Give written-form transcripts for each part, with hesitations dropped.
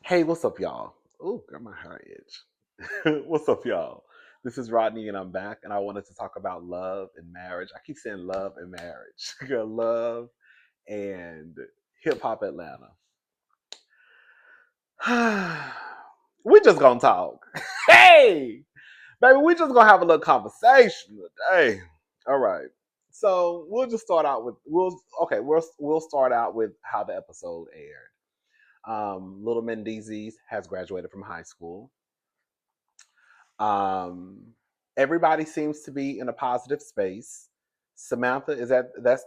Hey, what's up, y'all? Ooh, got my hair itch. What's up, y'all? This is Rodney, and I'm back, and I wanted to talk about love and marriage. I keep saying love and marriage. Love and hip hop Atlanta. We just gonna talk. Hey, baby, we just gonna have a little conversation today. All right. So we'll just start out with we'll start out with how the episode aired. Little Mendeecees has graduated from high school. Um, Everybody seems to be in a positive space. Samantha is that's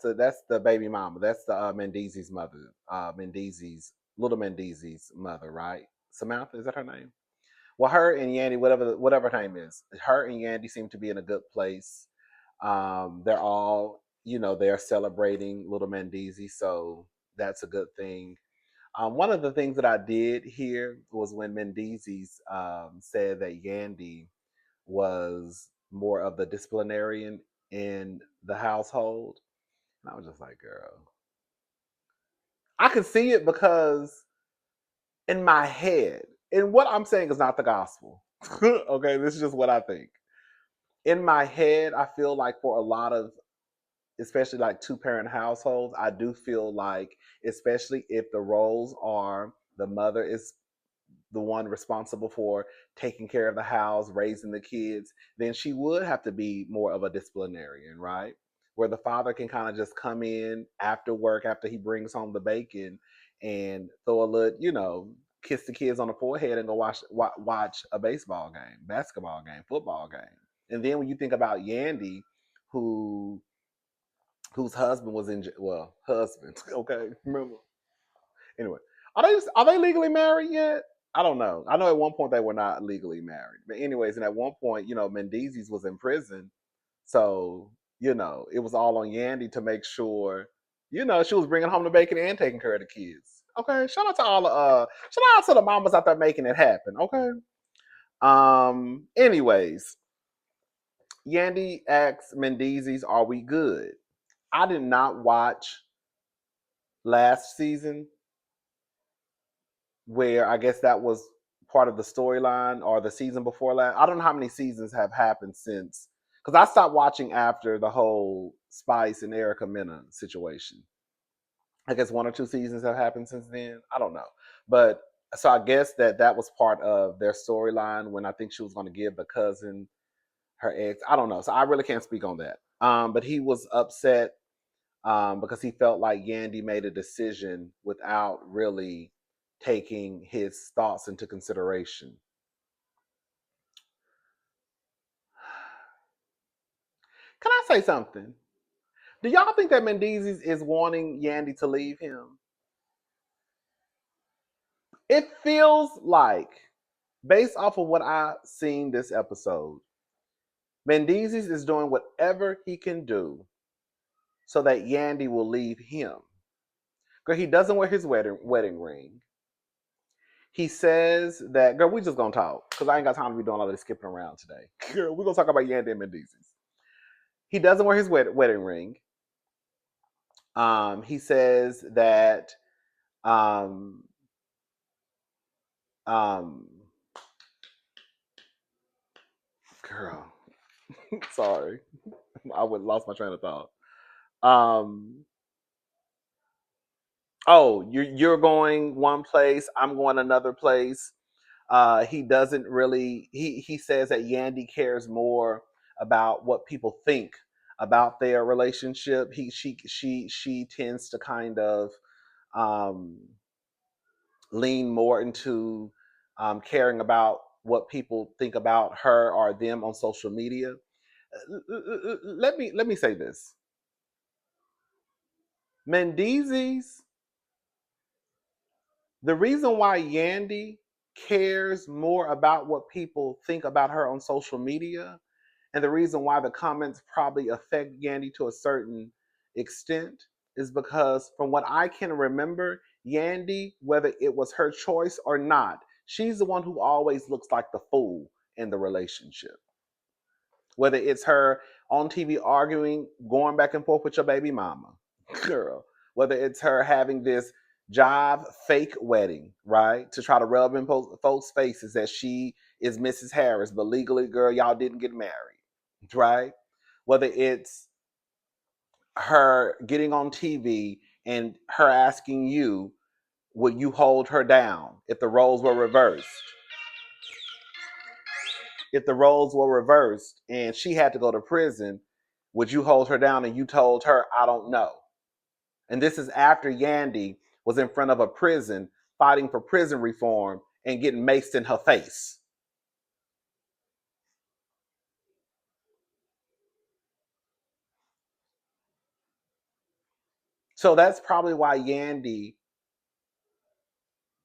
the baby mama. That's the Mendeecees mother. Mendeecees little Mendeecees mother, right? Samantha, is that her name? Well, her and Yandy, whatever her name is, her and Yandy seem to be in a good place. They're all, they're celebrating little Mendeecees, so that's a good thing. One of the things that I did hear was when Mendeecees said that Yandy was more of the disciplinarian in the household. And I was just like, girl, I could see it because in my head, and what I'm saying is not the gospel. Okay, this is just what I think. In my head, I feel like for a lot of, especially like two parent households, I do feel like, especially if the roles are the mother is the one responsible for taking care of the house, raising the kids, then she would have to be more of a disciplinarian, right? Where the father can kind of just come in after work, after he brings home the bacon, and throw a little, kiss the kids on the forehead and go watch a baseball game, basketball game, football game. And then when you think about Yandy, who whose husband was in husband, okay, remember? Anyway, are they legally married yet? I don't know. I know at one point they were not legally married, but anyways, and at one point, Mendeecees was in prison, so it was all on Yandy to make sure, she was bringing home the bacon and taking care of the kids. Okay, shout out to all the shout out to the mamas out there making it happen. Okay. Anyways, Yandy asks Mendeecees, "Are we good?" I did not watch last season, where I guess that was part of the storyline, or the season before last. I don't know how many seasons have happened since, because I stopped watching after the whole Spice and Erica Mena situation. I guess one or two seasons have happened since then. I don't know, but so I guess that was part of their storyline when I think she was going to give the cousin her ex. I don't know, so I really can't speak on that. But he was upset because he felt like Yandy made a decision without really taking his thoughts into consideration. Can I say something? Do y'all think that Mendeecees is wanting Yandy to leave him? It feels like, based off of what I've seen this episode, Mendeecees is doing whatever he can do so that Yandy will leave him. Girl, he doesn't wear his wedding ring. He says that, girl, we just gonna talk because I ain't got time to be doing all this skipping around today. Girl, we're gonna talk about Yandy and Mendeecees. He doesn't wear his wedding ring. He says that, um, um, girl, sorry, I would lost my train of thought. Um, oh, you're going one place, I'm going another place. He doesn't really. He says that Yandy cares more about what people think about their relationship. She tends to kind of um, lean more into caring about what people think about her or them on social media. Let me say this: Mendeecees. The reason why Yandy cares more about what people think about her on social media, and the reason why the comments probably affect Yandy to a certain extent, is because, from what I can remember, Yandy, whether it was her choice or not, she's the one who always looks like the fool in the relationship. Whether it's her on TV arguing, going back and forth with your baby mama, girl. Whether it's her having this jive fake wedding, right? To try to rub in folks' faces that she is Mrs. Harris, but legally, girl, y'all didn't get married, right? Whether it's her getting on TV and her asking you, would you hold her down if the roles were reversed? If the roles were reversed and she had to go to prison, would you hold her down? And you told her, I don't know. And this is after Yandy was in front of a prison fighting for prison reform and getting maced in her face. So that's probably why Yandy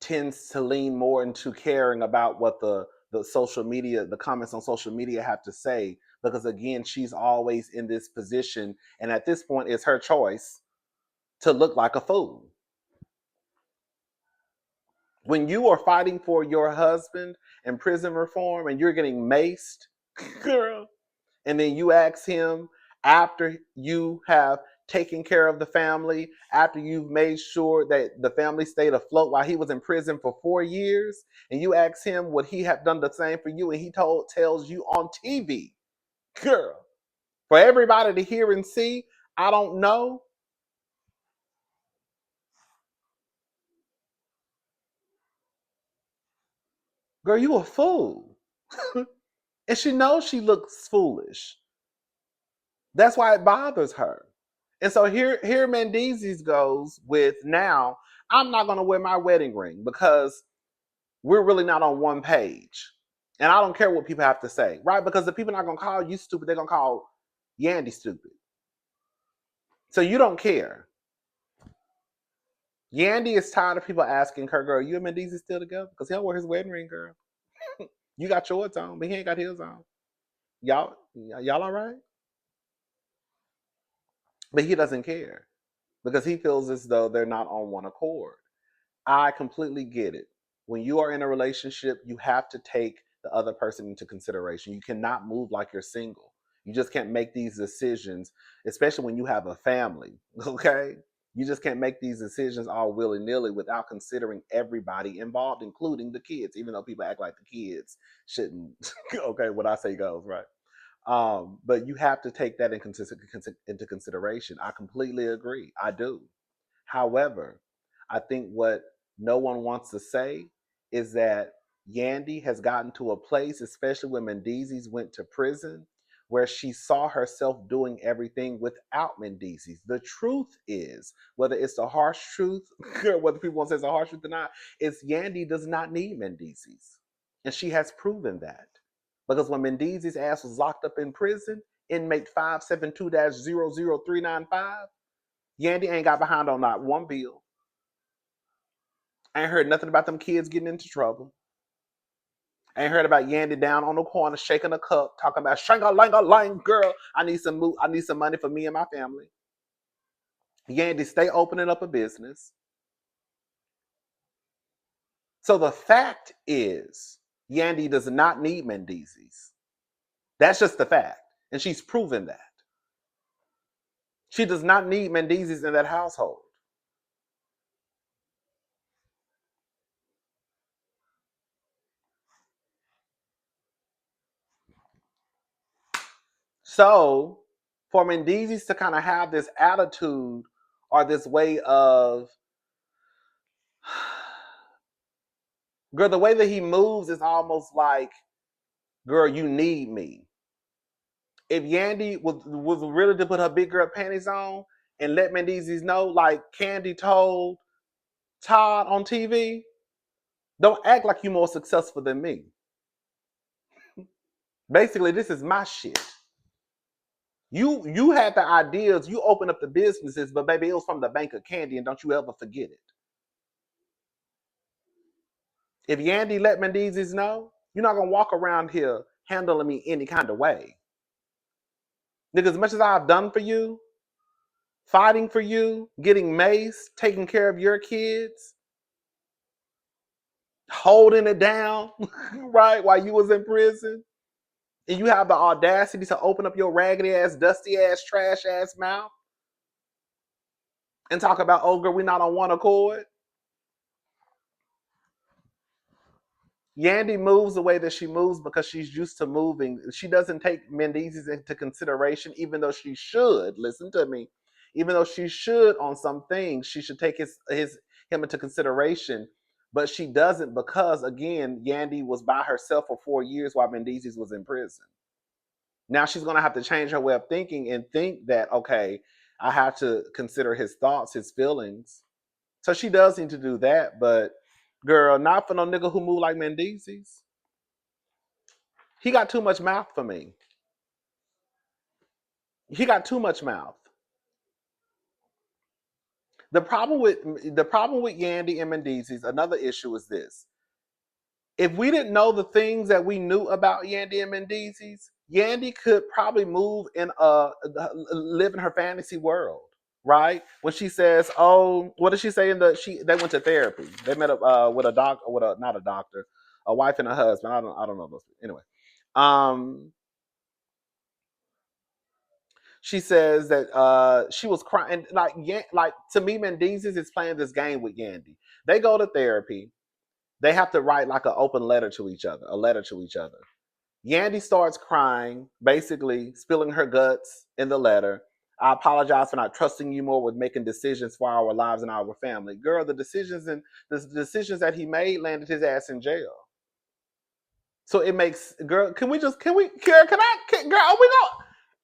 tends to lean more into caring about what the social media, the comments on social media have to say, because again, she's always in this position, and at this point, it's her choice to look like a fool. When you are fighting for your husband and prison reform and you're getting maced, girl, and then you ask him after you have taken care of the family, after you've made sure that the family stayed afloat while he was in prison for 4 years, and you ask him would he have done the same for you, and he tells you on TV, girl, for everybody to hear and see, I don't know. Girl, you a fool. And she knows she looks foolish. That's why it bothers her. And so here Mendeecees goes with, now I'm not gonna wear my wedding ring because we're really not on one page. And I don't care what people have to say, right? Because the people are not gonna call you stupid, they're gonna call Yandy stupid. So you don't care. Yandy is tired of people asking her, girl, you and Mendeecees still together? Because he'll wear his wedding ring, girl. You got yours on, but he ain't got his on. Y'all all right? But he doesn't care because he feels as though they're not on one accord. I completely get it. When you are in a relationship, you have to take the other person into consideration. You cannot move like you're single. You just can't make these decisions, especially when you have a family. Okay? You just can't make these decisions all willy nilly without considering everybody involved, including the kids, even though people act like the kids shouldn't. Okay, what I say goes, right? But you have to take that into consideration. I completely agree. I do. However, I think what no one wants to say is that Yandy has gotten to a place, especially when Mendeecees went to prison, where she saw herself doing everything without Mendeecees. The truth is, whether it's the harsh truth, or whether people want to say it's a harsh truth or not, is Yandy does not need Mendeecees. And she has proven that. Because when Mendeecees' ass was locked up in prison, inmate 572-00395, Yandy ain't got behind on not one bill. I ain't heard nothing about them kids getting into trouble. I ain't heard about Yandy down on the corner shaking a cup, talking about shangalangalang, girl. I need some money for me and my family. Yandy stay opening up a business. So the fact is, Yandy does not need Mendeecees. That's just the fact. And she's proven that. She does not need Mendeecees in that household. So for Mendeecees to kind of have this attitude or this way of, girl, the way that he moves is almost like, girl, you need me. If Yandy was really to put her big girl panties on and let Mendeecees know, like Candy told Todd on TV, don't act like you're more successful than me. Basically, this is my shit. You had the ideas, you opened up the businesses, but baby, it was from the bank of Candy, and don't you ever forget it. If Yandy let Mendeecees know, you're not gonna walk around here handling me any kind of way. Nigga, as much as I've done for you, fighting for you, getting maced, taking care of your kids, holding it down, right, while you was in prison, and you have the audacity to open up your raggedy ass, dusty ass, trash ass mouth and talk about, oh girl, we're not on one accord. Yandy moves the way that she moves because she's used to moving. She doesn't take Mendeecees into consideration, even though she should. Listen to me. Even though she should on some things, she should take him into consideration. But she doesn't because again, Yandy was by herself for 4 years while Mendeecees was in prison. Now she's gonna have to change her way of thinking and think that okay, I have to consider his thoughts, his feelings. So she does need to do that, but girl, not for no nigga who move like Mendeecees. He got too much mouth for me. He got too much mouth. The problem with Yandy and Mendeecees, another issue is this. If we didn't know the things that we knew about Yandy and Mendeecees, Yandy could probably move in live in her fantasy world, right? When she says, "Oh, what did she say?" They went to therapy. They met up with a doctor, not a doctor, a wife and a husband. I don't know those. Anyway, um, she says that she was crying. Like to me, Mendeecees is playing this game with Yandy. They go to therapy. They have to write like an open letter to each other, a letter to each other. Yandy starts crying, basically spilling her guts in the letter. I apologize for not trusting you more with making decisions for our lives and our family. Girl, the decisions that he made landed his ass in jail. So it makes girl. Kara, girl?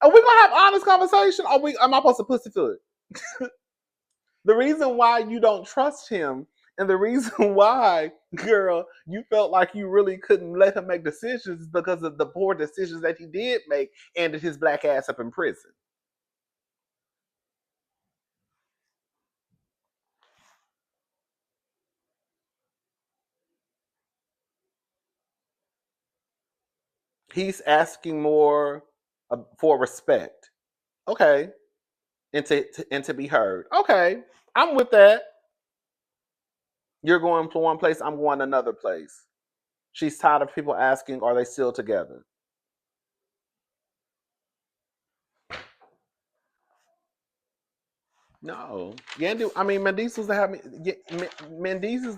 Are we gonna have honest conversation? Am I supposed to pussy foot? The reason why you don't trust him and the reason why, girl, you felt like you really couldn't let him make decisions is because of the poor decisions that he did make, ended his black ass up in prison. He's asking more for respect. Okay. And to be heard. Okay. I'm with that. You're going to one place, I'm going another place. She's tired of people asking, are they still together? No. Yandy, I mean, Mendeecees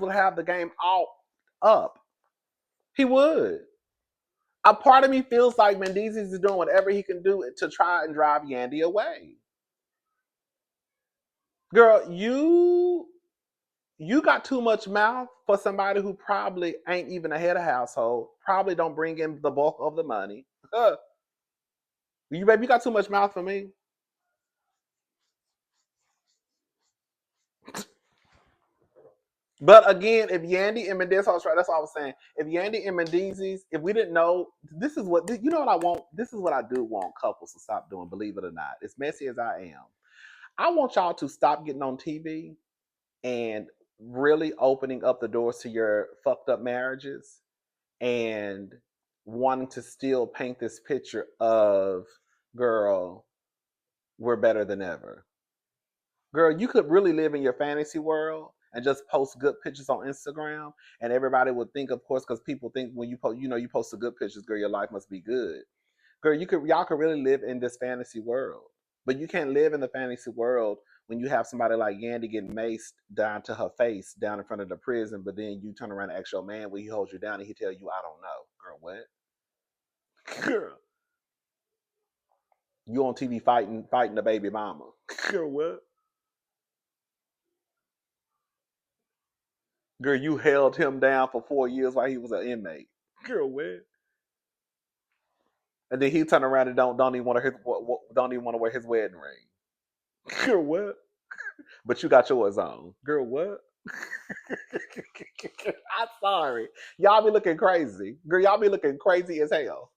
will have the game all up. He would. A part of me feels like Mendeecees is doing whatever he can do to try and drive Yandy away. Girl, you got too much mouth for somebody who probably ain't even a head of household, probably don't bring in the bulk of the money. You got too much mouth for me. But again, if Yandy and Mendeecees, that's what I was saying. If Yandy and Mendeecees, if we didn't know, this is what you know what I want. This is what I do want couples to stop doing. Believe it or not, as messy as I am, I want y'all to stop getting on TV and really opening up the doors to your fucked up marriages and wanting to still paint this picture of girl, we're better than ever. Girl, you could really live in your fantasy world and just post good pictures on Instagram, and everybody would think, of course, because people think when you post, you post the good pictures, girl, your life must be good. Girl, y'all could really live in this fantasy world, but you can't live in the fantasy world when you have somebody like Yandy getting maced down to her face down in front of the prison, but then you turn around and ask your man where he holds you down and he tell you, I don't know. Girl, what? Girl, you on TV fighting the baby mama. Girl, what? Girl, you held him down for 4 years while he was an inmate. Girl, what? And then he turn around and don't even want to don't even want to wear his wedding ring. Girl, what? But you got yours on. Girl, what? I'm sorry. Y'all be looking crazy. Girl, y'all be looking crazy as hell.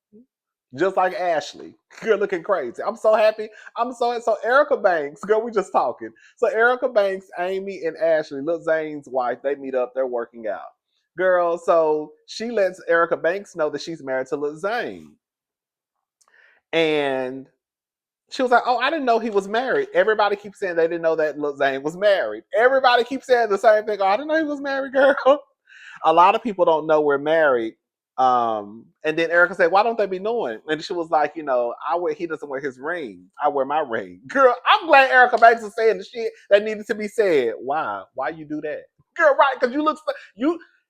Just like Ashley. Girl, looking crazy. I'm so happy. So Erica Banks, girl, we just talking. So Erica Banks, Amy, and Ashley, Lil Zane's wife, they meet up, they're working out. Girl, so she lets Erica Banks know that she's married to Lil Zane. And she was like, "Oh, I didn't know he was married." Everybody keeps saying they didn't know that Lil Zane was married. Everybody keeps saying the same thing. "Oh, I didn't know he was married, girl." A lot of people don't know we're married. And then Erica said, "Why don't they be knowing?" And she was like, He doesn't wear his ring. I wear my ring." Girl, I'm glad Erica Banks is saying the shit that needed to be said. Why? Why you do that? Girl, right? Because you look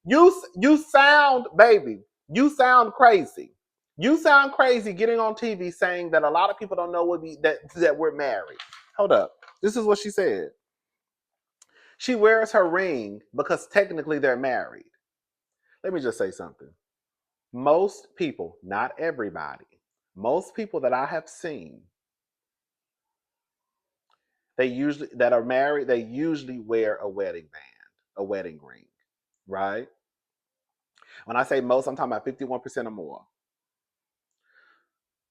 You sound, baby. You sound crazy. You sound crazy getting on TV saying that a lot of people don't know that we're married. Hold up. This is what she said. She wears her ring because technically they're married. Let me just say something. Most people, not everybody, most people that I have seen, they usually that are married, they usually wear a wedding band, a wedding ring, right? When I say most, I'm talking about 51% or more.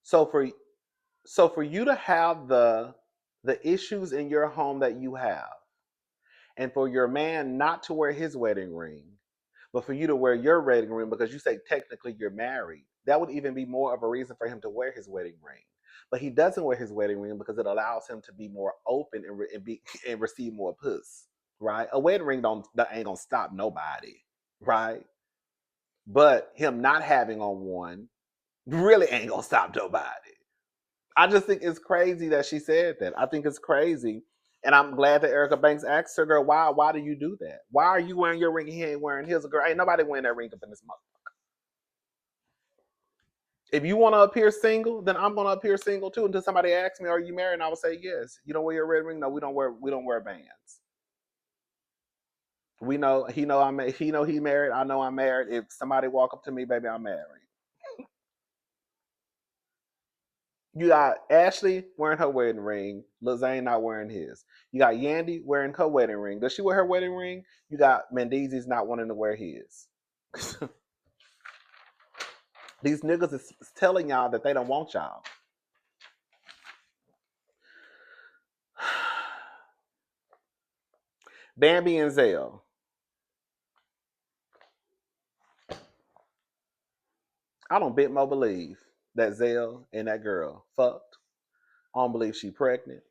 So for you to have the issues in your home that you have, and for your man not to wear his wedding ring, but for you to wear your wedding ring because you say technically you're married, that would even be more of a reason for him to wear his wedding ring. But he doesn't wear his wedding ring because it allows him to be more open and receive more puss, right? A wedding ring that ain't gonna stop nobody, right? But him not having on one really ain't gonna stop nobody. I just think it's crazy that she said that. I think it's crazy. And I'm glad that Erica Banks asked her, girl, why do you do that? Why are you wearing your ring and he ain't wearing his? Girl, ain't nobody wearing that ring up in this month. If you want to appear single, then I'm gonna appear single too. Until somebody asks me, "Are you married?" And I will say yes. You don't wear your red ring? No, we don't wear bands. We know he know he married. I know I'm married. If somebody walk up to me, baby, I'm married. You got Ashley wearing her wedding ring. Lil Zane not wearing his. You got Yandy wearing her wedding ring. Does she wear her wedding ring? You got Mendeecees not wanting to wear his. These niggas is telling y'all that they don't want y'all. Bambi and Zell. I don't bit more believe that Zell and that girl fucked. I don't believe she pregnant.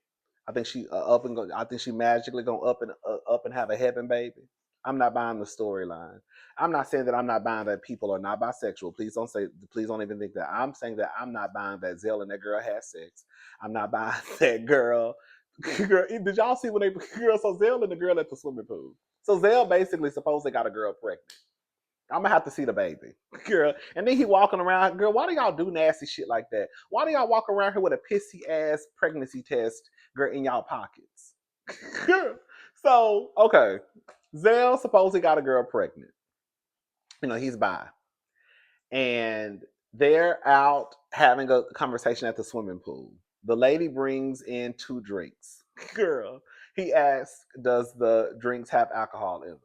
I think she up and go. I think she magically gonna up and have a heaven baby. I'm not buying the storyline. I'm not saying that I'm not buying that people are not bisexual. Please don't say. Please don't even think that. I'm saying that I'm not buying that Zell and that girl had sex. I'm not buying that girl. Girl, did y'all see when they girl? So Zell and the girl at the swimming pool. So Zell basically supposedly got a girl pregnant. I'm gonna have to see the baby, girl. And then he walking around, girl. Why do y'all do nasty shit like that? Why do y'all walk around here with a pissy ass pregnancy test, girl, in y'all pockets? So okay, Zell supposedly got a girl pregnant. You know he's bi, and they're out having a conversation at the swimming pool. The lady brings in 2 drinks. Girl, he asks, "Does the drinks have alcohol in them?"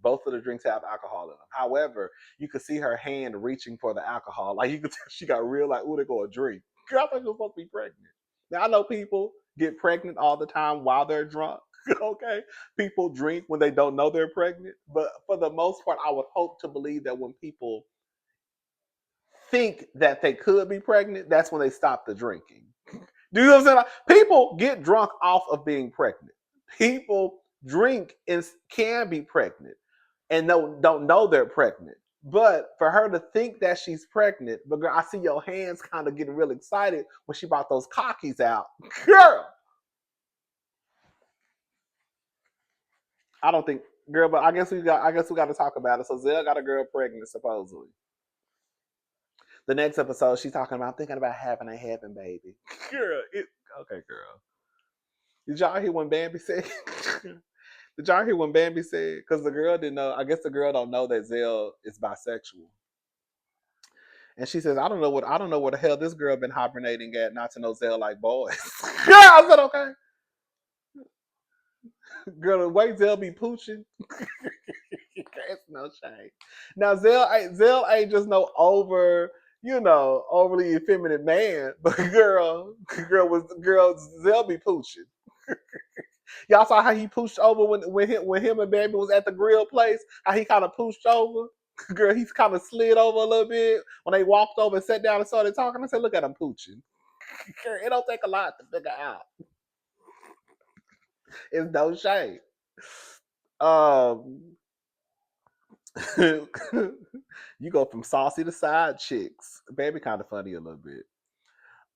Both of the drinks have alcohol in them. However, you could see her hand reaching for the alcohol. Like you could tell she got real like, "Ooh, they go a drink." Girl, I thought you were supposed to be pregnant. Now I know people get pregnant all the time while they're drunk. Okay, people drink when they don't know they're pregnant, but for the most part, I would hope to believe that when people think that they could be pregnant, that's when they stop the drinking. Do you know what I'm saying? Like, people get drunk off of being pregnant. People drink and can be pregnant and don't know they're pregnant. But for her to think that she's pregnant, but girl, I see your hands kind of getting real excited when she brought those cockies out. Girl, I don't think, girl, but I guess we got to talk about it. So Zell got a girl pregnant supposedly. The next episode, she's talking about thinking about having a heaven baby. Girl, okay, girl. Did y'all hear when Bambi said? Did y'all hear when Bambi said? Because the girl didn't know. I guess the girl don't know that Zell is bisexual. And she says, I don't know what the hell this girl been hibernating at not to know Zell like boys. Girl, I said, okay. Girl, the way Zell be pooching, it's no shame. Now Zell ain't just no overly effeminate man, but girl, Zell be pooching. Y'all saw how he pushed over when him and Baby was at the grill place. How he kind of pushed over. Girl, he's kind of slid over a little bit when they walked over and sat down and started talking. I said, "Look at him pooching." Girl, it don't take a lot to figure out. It's no shame. Um, you go from saucy to side chicks. Baby, kind of funny a little bit.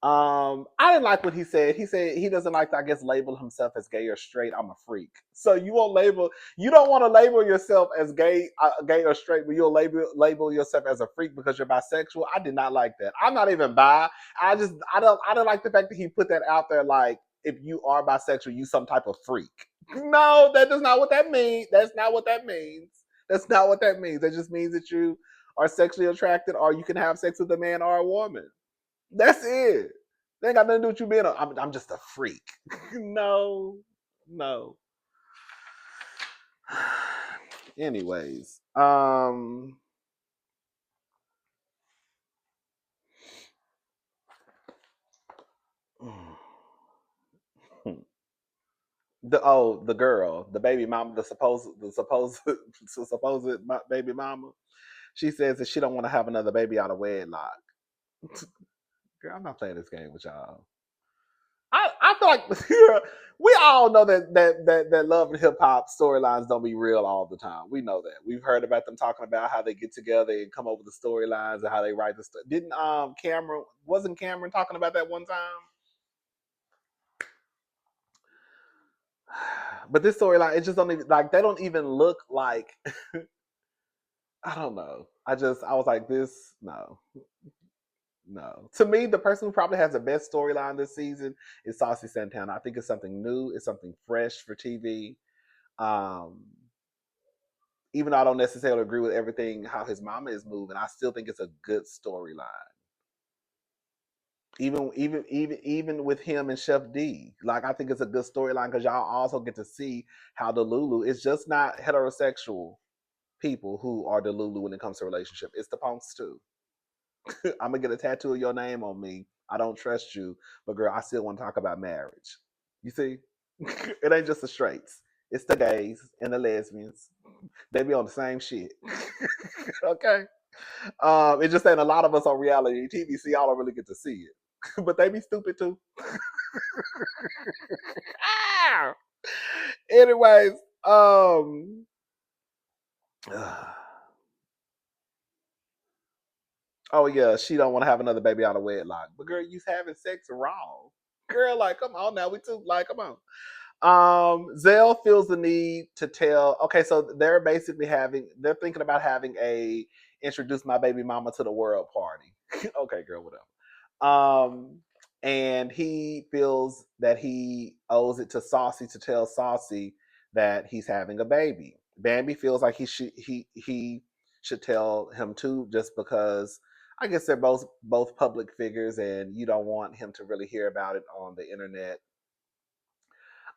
I didn't like what he said. He said he doesn't like to, I guess, label himself as gay or straight. I'm a freak. So you won't label. You don't want to label yourself as gay or straight, but you'll label yourself as a freak because you're bisexual. I did not like that. I'm not even bi. I don't like the fact that he put that out there. Like if you are bisexual, you some type of freak. No, that does not what that means. That's not what that means. That's not what that means. That just means that you are sexually attracted, or you can have sex with a man or a woman. That's it. They ain't got nothing to do with you being I'm just a freak. No, no. Anyways, the girl, the baby mama, the supposed baby mama. She says that she don't want to have another baby out of wedlock. Girl, I'm not playing this game with y'all. I feel like we all know that love and hip hop storylines don't be real all the time. We know that. We've heard about them talking about how they get together and come up with the storylines and how they write the stuff. Didn't Cameron wasn't Cameron talking about that one time? But this storyline, it just don't even like they don't even look like I don't know. I was like this no. No. To me, the person who probably has the best storyline this season is Saucy Santana. I think it's something new, it's something fresh for TV. Um, even though I don't necessarily agree with everything how his mama is moving, I still think it's a good storyline. Even with him and Chef D, like I think it's a good storyline because y'all also get to see how the Lulu is just not heterosexual people who are the Lulu when it comes to relationship. It's the punks too. I'm gonna get a tattoo of your name on me. I don't trust you, but girl, I still want to talk about marriage. You see, it ain't just the straights; it's the gays and the lesbians. They be on the same shit. Okay, it just ain't a lot of us on reality TV, so y'all don't really get to see it. But they be stupid too. Ah! Anyways, oh yeah, she don't want to have another baby out of wedlock. But girl, you having sex wrong. Girl, like, come on now. We too like, come on. Zell feels the need to tell. Okay, so they're thinking about having a introduce my baby mama to the world party. Okay, girl, whatever. Um, and he feels that he owes it to Saucy to tell Saucy that he's having a baby. Bambi feels like he should tell him too, just because I guess they're both public figures, and you don't want him to really hear about it on the internet.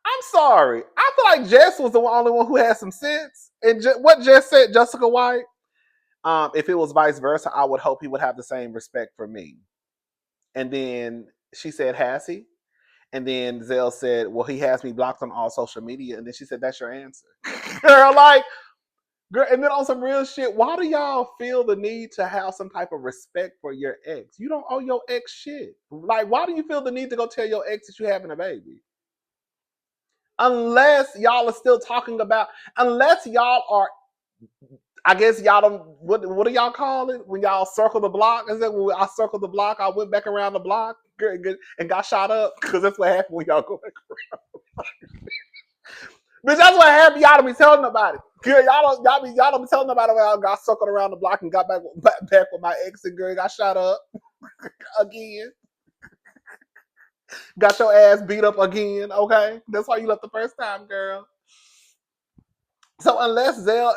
I'm sorry. I feel like Jess was the only one who had some sense. And what Jess said, Jessica White, if it was vice versa, I would hope he would have the same respect for me. And then she said, has he? And then Zell said, well, he has me blocked on all social media. And then she said, that's your answer. Girl, like, girl, and then on some real shit, why do y'all feel the need to have some type of respect for your ex? You don't owe your ex shit. Like, why do you feel the need to go tell your ex that you're having a baby? Unless y'all are still talking about, unless y'all are, I guess y'all don't, what do y'all call it? When y'all circle the block? Is that when I circled the block, I went back around the block and got shot up? Because that's what happened when y'all go back around. Bitch, that's what happened. Y'all don't be telling nobody. Girl, y'all don't be telling nobody when I got circled around the block and got back with my ex and girl got shot up again. Got your ass beat up again, okay? That's why you left the first time, girl. So unless Zell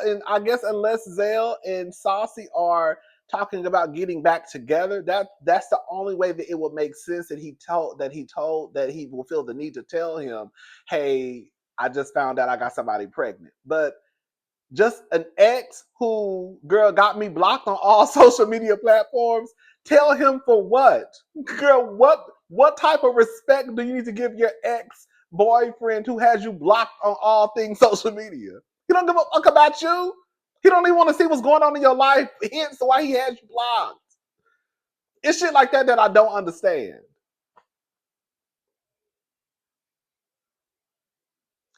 and Saucy are talking about getting back together, that's the only way that it would make sense that he will feel the need to tell him, hey, I just found out I got somebody pregnant. But just an ex who girl got me blocked on all social media platforms. Tell him for what? Girl, what type of respect do you need to give your ex boyfriend who has you blocked on all things social media? He don't give a fuck about you. He don't even want to see what's going on in your life. Hence why he has you blocked. It's shit like that I don't understand.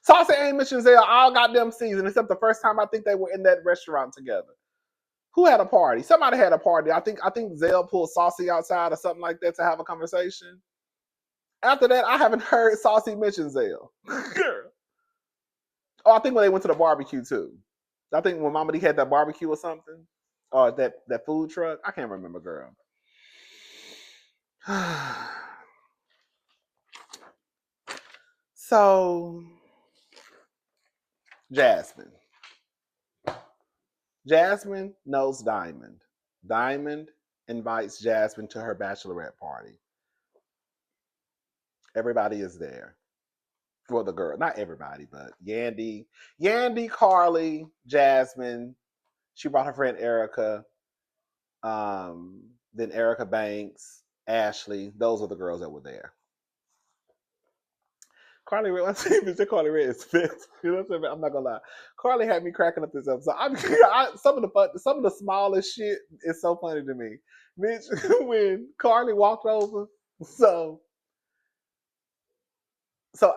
Saucy ain't mentioned Zell all goddamn season except the first time I think they were in that restaurant together. Who had a party? Somebody had a party. I think Zell pulled Saucy outside or something like that to have a conversation. After that, I haven't heard Saucy mention Zell. Girl. Oh, I think when they went to the barbecue too. I think when Mama D had that barbecue or something, or that food truck. I can't remember, girl. So Jasmine. Jasmine knows Diamond. Diamond invites Jasmine to her bachelorette party. Everybody is there. Well, the girl, not everybody, but Yandy, Carly, Jasmine. She brought her friend Erica. Then Erica Banks, Ashley. Those are the girls that were there. Carly Red, Carly Red is fit. You know what I'm saying? I'm not gonna lie. Carly had me cracking up this episode. Some of the smallest shit is so funny to me. Bitch, when Carly walked over, so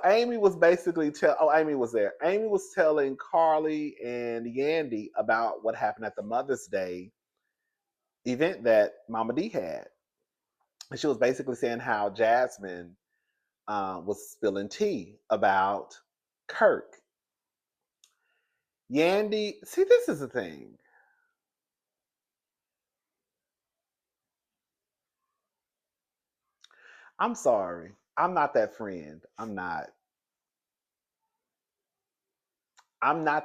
Amy was basically Amy was there. Amy was telling Carly and Yandy about what happened at the Mother's Day event that Mama D had. And she was basically saying how Jasmine was spilling tea about Kirk. Yandy, see, this is the thing. I'm sorry. I'm not that friend. I'm not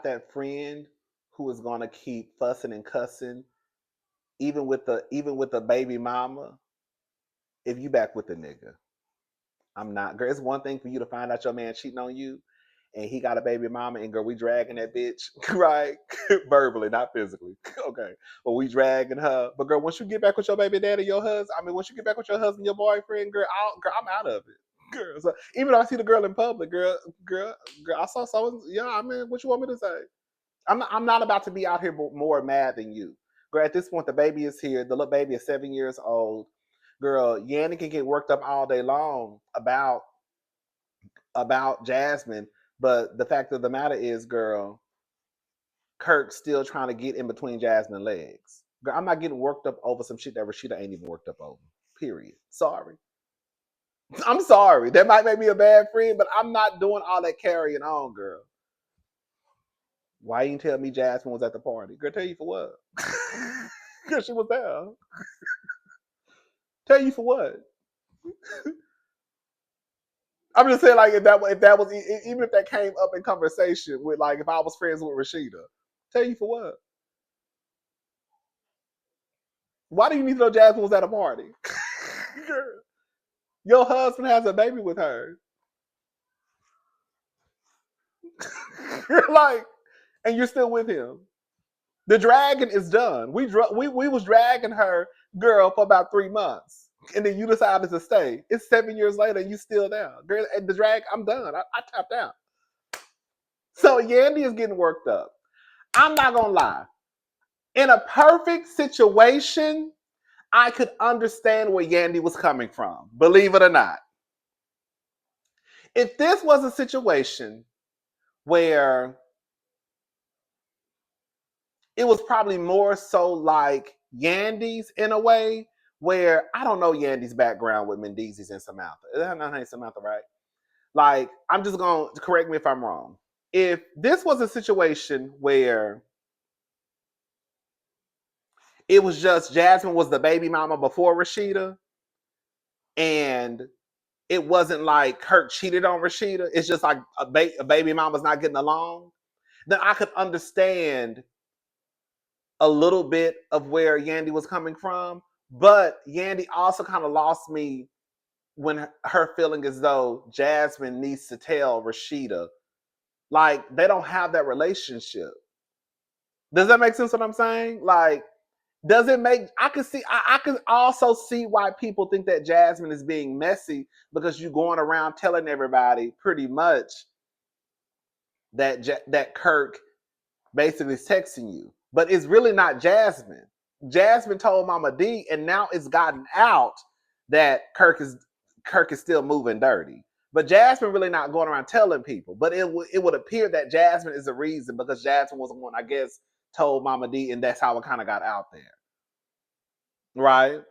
that friend who is gonna keep fussing and cussing, even with the baby mama, if you back with the nigga. I'm not. Girl, it's one thing for you to find out your man cheating on you and he got a baby mama and girl, we dragging that bitch, right? Verbally, not physically. Okay. But we dragging her. But girl, once you get back with your baby daddy, your husband, once you get back with your husband, your boyfriend, girl, I'm out of it. Girl. So even though I see the girl in public, girl, I saw someone, yeah, what you want me to say? I'm not about to be out here more mad than you. Girl, at this point, the baby is here. The little baby is 7 years old. Girl, Yanni can get worked up all day long about Jasmine, but the fact of the matter is, girl, Kirk's still trying to get in between Jasmine's legs. Girl, I'm not getting worked up over some shit that Rashida ain't even worked up over. Period. Sorry. I'm sorry. That might make me a bad friend, but I'm not doing all that carrying on, girl. Why you didn't tell me Jasmine was at the party? Girl, tell you for what? Girl, she was there. Tell you for what? I'm just saying, like, if that was even if that came up in conversation with, like, if I was friends with Rashida, tell you for what? Why do you need to know Jasmine was at a party? Girl, your husband has a baby with her. You're like, and you're still with him. The dragging is done. We was dragging her, girl, for about 3 months, and then you decided to stay. It's 7 years later, and you still down, girl. And the drag, I'm done. I tapped out. So Yandy is getting worked up. I'm not gonna lie. In a perfect situation, I could understand where Yandy was coming from. Believe it or not, if this was a situation where it was probably more so like Yandy's in a way, where I don't know Yandy's background with Mendeecees and Samantha. Is that not Samantha, right? Like, I'm just going to correct me if I'm wrong. If this was a situation where it was just Jasmine was the baby mama before Rashida, and it wasn't like Kirk cheated on Rashida, it's just like a baby mama's not getting along, then I could understand a little bit of where Yandy was coming from. But Yandy also kind of lost me when her feeling as though Jasmine needs to tell Rashida. Like, they don't have that relationship. Does that make sense what I'm saying? Like, does it make, I can also see why people think that Jasmine is being messy, because you're going around telling everybody pretty much that Kirk basically is texting you. But it's really not Jasmine. Jasmine told Mama D, and now it's gotten out that Kirk is still moving dirty. But Jasmine really not going around telling people. But it would appear that Jasmine is the reason, because Jasmine was the one, I guess, told Mama D, and that's how it kind of got out there, right?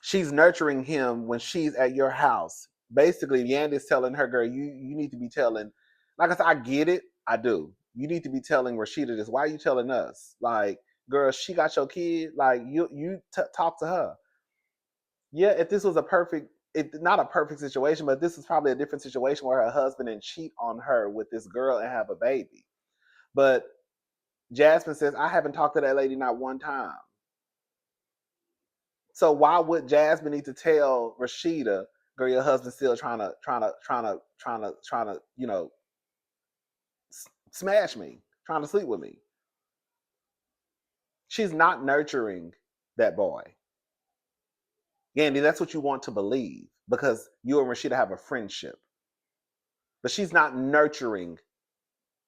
She's nurturing him when she's at your house. Basically, Yandy's telling her, girl, you need to be telling, like I said, I get it. I do. You need to be telling Rashida this. Why are you telling us? Like, girl, she got your kid. Like, talk to her. Yeah, if this was a perfect, not a perfect situation, but this is probably a different situation where her husband didn't cheat on her with this girl and have a baby. But Jasmine says, I haven't talked to that lady not one time. So why would Jasmine need to tell Rashida, girl, your husband's still trying to, smash me, trying to sleep with me? She's not nurturing that boy. Yandy, that's what you want to believe because you and Rashida have a friendship. But she's not nurturing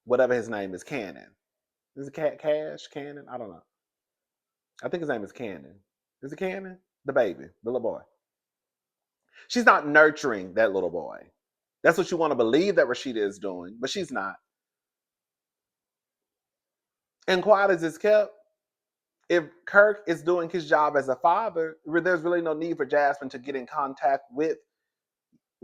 whatever his name is, Cannon. Is it Cash? Cannon? I don't know. I think his name is Cannon. Is it Cannon? The baby, the little boy. She's not nurturing that little boy. That's what you want to believe that Rashida is doing, but she's not. And quiet as it's kept, if Kirk is doing his job as a father, there's really no need for Jasmine to get in contact with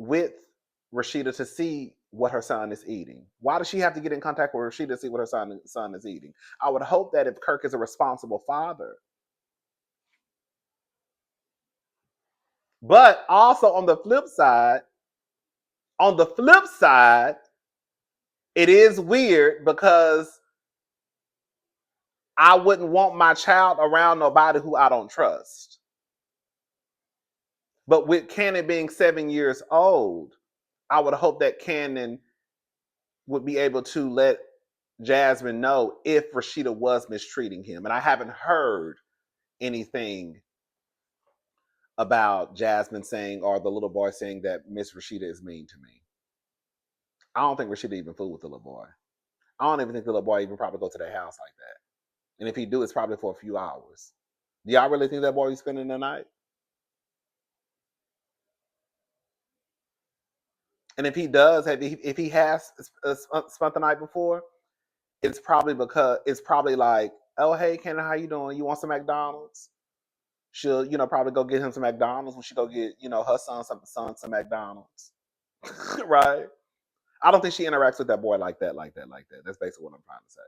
Rashida to see what her son is eating. Why does she have to get in contact with Rashida to see what her son is eating? I would hope that if Kirk is a responsible father. But also on the flip side, it is weird because I wouldn't want my child around nobody who I don't trust. But with Cannon being 7 years old, I would hope that Cannon would be able to let Jasmine know if Rashida was mistreating him. And I haven't heard anything about Jasmine saying or the little boy saying that Miss Rashida is mean to me. I don't think Rashida even fooled with the little boy. I don't even think the little boy even probably go to their house like that. And if he do, it's probably for a few hours. Do y'all really think that boy is spending the night? And if he does, if he has spent the night before, it's probably like, oh hey, Kenna, how you doing? You want some McDonald's? She'll probably go get him some McDonald's when she go get her son some McDonald's, right? I don't think she interacts with that boy like that. That's basically what I'm trying to say.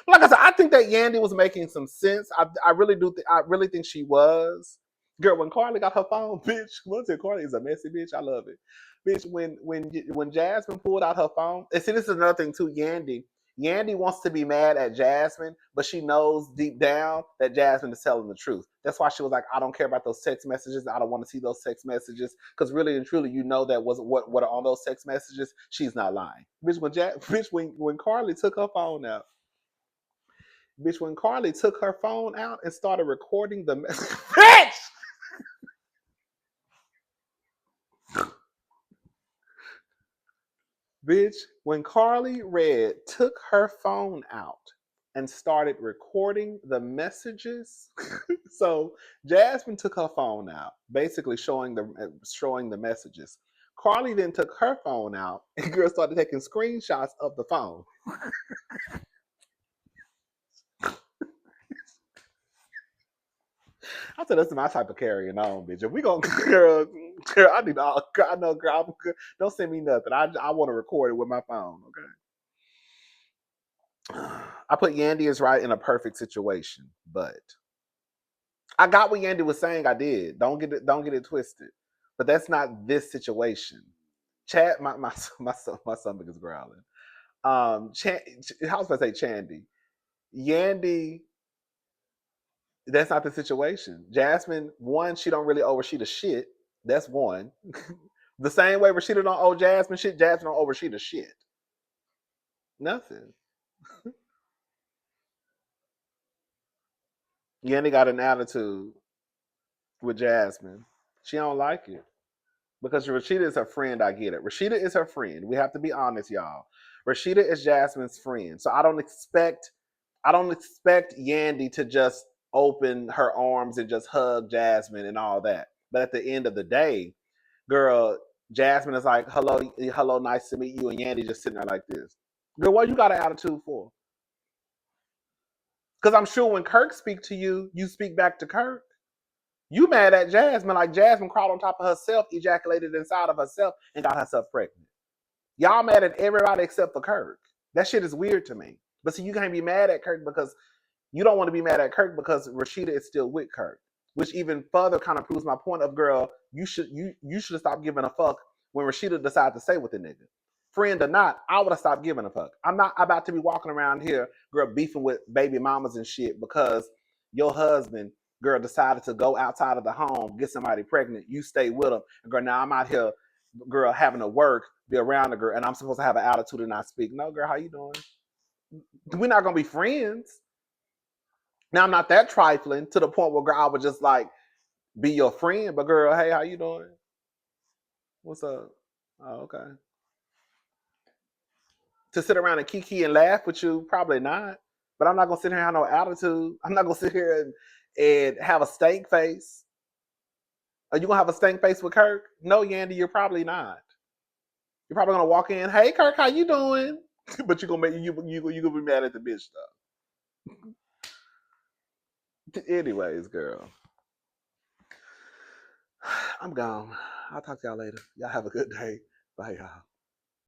Like I said, I think that Yandy was making some sense. I really do. I really think she was. Girl, when Carly got her phone, bitch, once it Carly is a messy bitch. I love it, bitch. When Jasmine pulled out her phone, and see, this is another thing too. Yandy wants to be mad at Jasmine, but she knows deep down that Jasmine is telling the truth. That's why she was like, I don't care about those text messages. I don't want to see those text messages. Because really and truly, that wasn't what are on those text messages. She's not lying. When Carly took her phone out, bitch, when Carly took her phone out and started recording the bitch, bitch, when Carly Red took her phone out and started recording the messages. So Jasmine took her phone out, basically showing the messages. Carly then took her phone out and girl started taking screenshots of the phone. I said that's my type of carrying on, bitch. If we gonna girl, I need all. I know, girl. Don't send me nothing. I want to record it with my phone. Okay. I put Yandy is right in a perfect situation, but I got what Yandy was saying. I did. Don't get it twisted. But that's not this situation. Chad, my stomach is growling. I was gonna say Chandy. Yandy, that's not the situation. Jasmine, one, she don't really owe Rashida shit. That's one. The same way Rashida don't owe Jasmine shit, Jasmine don't owe Rashida shit. Nothing. Yandy got an attitude with Jasmine. She don't like it. Because Rashida is her friend, I get it. Rashida is her friend. We have to be honest, y'all. Rashida is Jasmine's friend. So I don't expect Yandy to just open her arms and just hug Jasmine and all that. But at the end of the day, girl, Jasmine is like, hello, nice to meet you, and Yandy just sitting there like this. Girl, what you got an attitude for? Because I'm sure when Kirk speak to you, you speak back to Kirk. You mad at Jasmine like Jasmine crawled on top of herself, ejaculated inside of herself, and got herself pregnant. Y'all mad at everybody except for Kirk. That shit is weird to me. But see, you can't be mad at Kirk because you don't want to be mad at Kirk because Rashida is still with Kirk, which even further kind of proves my point of, girl, you should have stopped giving a fuck when Rashida decided to stay with the nigga. Friend or not, I would have stopped giving a fuck. I'm not about to be walking around here, girl, beefing with baby mamas and shit because your husband, girl, decided to go outside of the home, get somebody pregnant. You stay with him. And girl, now I'm out here, girl, having to work, be around the girl, and I'm supposed to have an attitude and not speak. No, girl, how you doing? We're not gonna be friends. Now I'm not that trifling to the point where, girl, I would just like be your friend, but girl, hey, how you doing? What's up? Oh, okay. To sit around and kiki and laugh with you, probably not. But I'm not gonna sit here and have no attitude. I'm not gonna sit here and have a stank face. Are you gonna have a stank face with Kirk? No, Yandy, you're probably not. You're probably gonna walk in, hey Kirk, how you doing? But you're gonna make you gonna be mad at the bitch though. Anyways, girl. I'm gone. I'll talk to y'all later. Y'all have a good day. Bye, y'all.